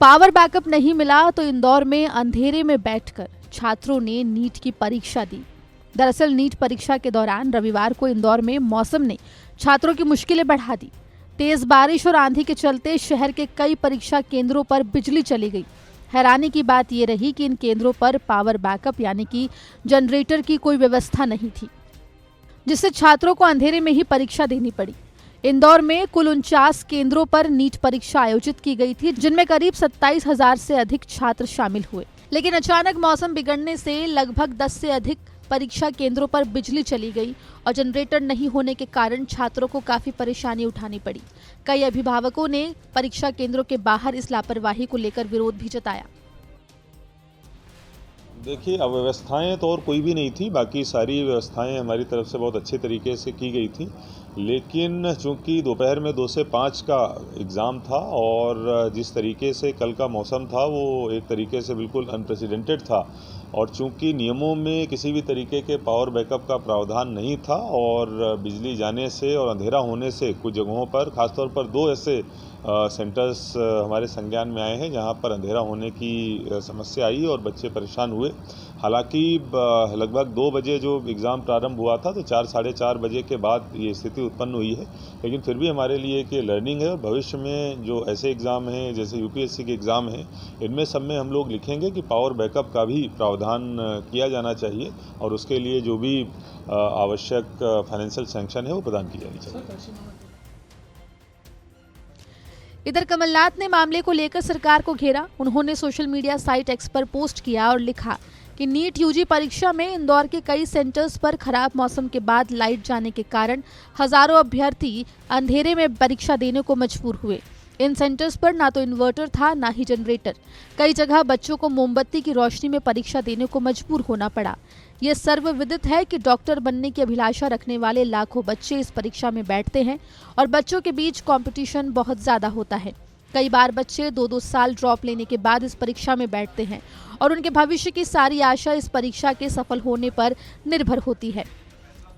Power backup नहीं मिला तो इंदौर में अंधेरे में बैठकर छात्रों ने नीट की परीक्षा दी। दरअसल नीट परीक्षा के दौरान रविवार को इंदौर में मौसम ने छात्रों की मुश्किलें बढ़ा दी। तेज बारिश और आंधी के चलते शहर के कई परीक्षा केंद्रों पर बिजली चली गई। हैरानी की बात यह रही कि इन केंद्रों पर पावर बैकअप यानी कि जनरेटर की कोई व्यवस्था नहीं थी, जिससे छात्रों को अंधेरे में ही परीक्षा देनी पड़ी। इंदौर में कुल 49 केंद्रों पर नीट परीक्षा आयोजित की गई थी, जिनमें करीब 27,000 से अधिक छात्र शामिल हुए। लेकिन अचानक मौसम बिगड़ने से लगभग 10 से अधिक परीक्षा केंद्रों पर बिजली चली गई और जनरेटर नहीं होने के कारण छात्रों को काफी परेशानी उठानी पड़ी। कई अभिभावकों ने परीक्षा केंद्रों के बाहर इस लापरवाही को लेकर विरोध भी जताया। देखिए, अव्यवस्थाएं तो और कोई भी नहीं थी, बाकी सारी व्यवस्थाएं हमारी तरफ से बहुत अच्छे तरीके से की गई थी। लेकिन चूंकि दोपहर में 2 से 5 का एग्ज़ाम था और जिस तरीके से कल का मौसम था वो एक तरीके से बिल्कुल अनप्रेसिडेंटेड था, और चूंकि नियमों में किसी भी तरीके के पावर बैकअप का प्रावधान नहीं था और बिजली जाने से और अंधेरा होने से कुछ जगहों पर, ख़ासतौर पर 2 ऐसे सेंटर्स हमारे संज्ञान में आए हैं जहां पर अंधेरा होने की समस्या आई और बच्चे परेशान हुए। हालांकि लगभग 2 बजे जो एग्ज़ाम प्रारंभ हुआ था तो 4 साढ़े 4 बजे के बाद ये स्थिति उत्पन्न हुई है। लेकिन फिर भी हमारे लिए कि लर्निंग है और भविष्य में जो ऐसे एग्ज़ाम हैं जैसे यूपीएससी के एग्ज़ाम हैं, इनमें सब में हम लोग लिखेंगे कि पावर बैकअप का भी प्रावधान किया जाना चाहिए और उसके लिए जो भी आवश्यक फाइनेंशियल सैंक्शन है वो प्रदान की जानी चाहिए। इधर कमलनाथ ने मामले को लेकर सरकार को घेरा। उन्होंने सोशल मीडिया साइट एक्स पर पोस्ट किया और लिखा कि नीट यूजी परीक्षा में इंदौर के कई सेंटर्स पर खराब मौसम के बाद लाइट जाने के कारण हजारों अभ्यर्थी अंधेरे में परीक्षा देने को मजबूर हुए। इन सेंटर्स पर ना तो इन्वर्टर था ना ही जनरेटर। कई जगह बच्चों को मोमबत्ती की रोशनी में परीक्षा देने को मजबूर होना पड़ा। ये सर्वविदित है कि डॉक्टर बनने की अभिलाषा रखने वाले लाखों बच्चे इस परीक्षा में बैठते हैं और बच्चों के बीच कंपटीशन बहुत ज़्यादा होता है। कई बार बच्चे 2-2 साल ड्रॉप लेने के बाद इस परीक्षा में बैठते हैं और उनके भविष्य की सारी आशा इस परीक्षा के सफल होने पर निर्भर होती है।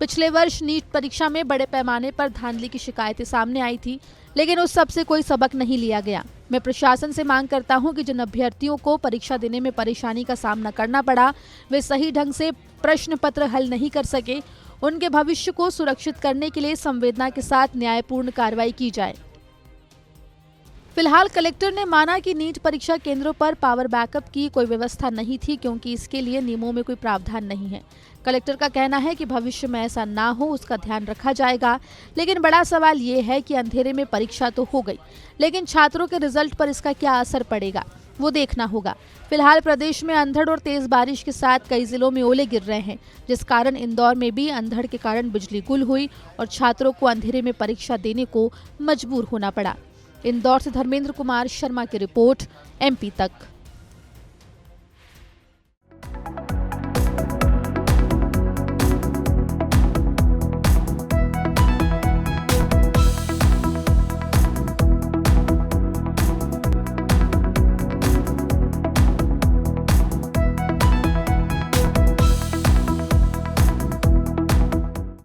पिछले वर्ष नीट परीक्षा में बड़े पैमाने पर धांधली की शिकायतें सामने आई थी, लेकिन उस सब से कोई सबक नहीं लिया गया। मैं प्रशासन से मांग करता हूं कि जिन अभ्यर्थियों को परीक्षा देने में परेशानी का सामना करना पड़ा, वे सही ढंग से प्रश्न पत्र हल नहीं कर सके, उनके भविष्य को सुरक्षित करने के लिए संवेदना के साथ न्यायपूर्ण कार्रवाई की जाए। फिलहाल कलेक्टर ने माना कि नीट परीक्षा केंद्रों पर पावर बैकअप की कोई व्यवस्था नहीं थी, क्योंकि इसके लिए नियमों में कोई प्रावधान नहीं है। कलेक्टर का कहना है कि भविष्य में ऐसा ना हो उसका ध्यान रखा जाएगा। लेकिन बड़ा सवाल ये है कि अंधेरे में परीक्षा तो हो गई, लेकिन छात्रों के रिजल्ट पर इसका क्या असर पड़ेगा वो देखना होगा। फिलहाल प्रदेश में अंधड़ और तेज बारिश के साथ कई जिलों में ओले गिर रहे हैं, जिस कारण इंदौर में भी अंधड़ के कारण बिजली गुल हुई और छात्रों को अंधेरे में परीक्षा देने को मजबूर होना पड़ा। इंदौर से धर्मेंद्र कुमार शर्मा की रिपोर्ट, MP तक।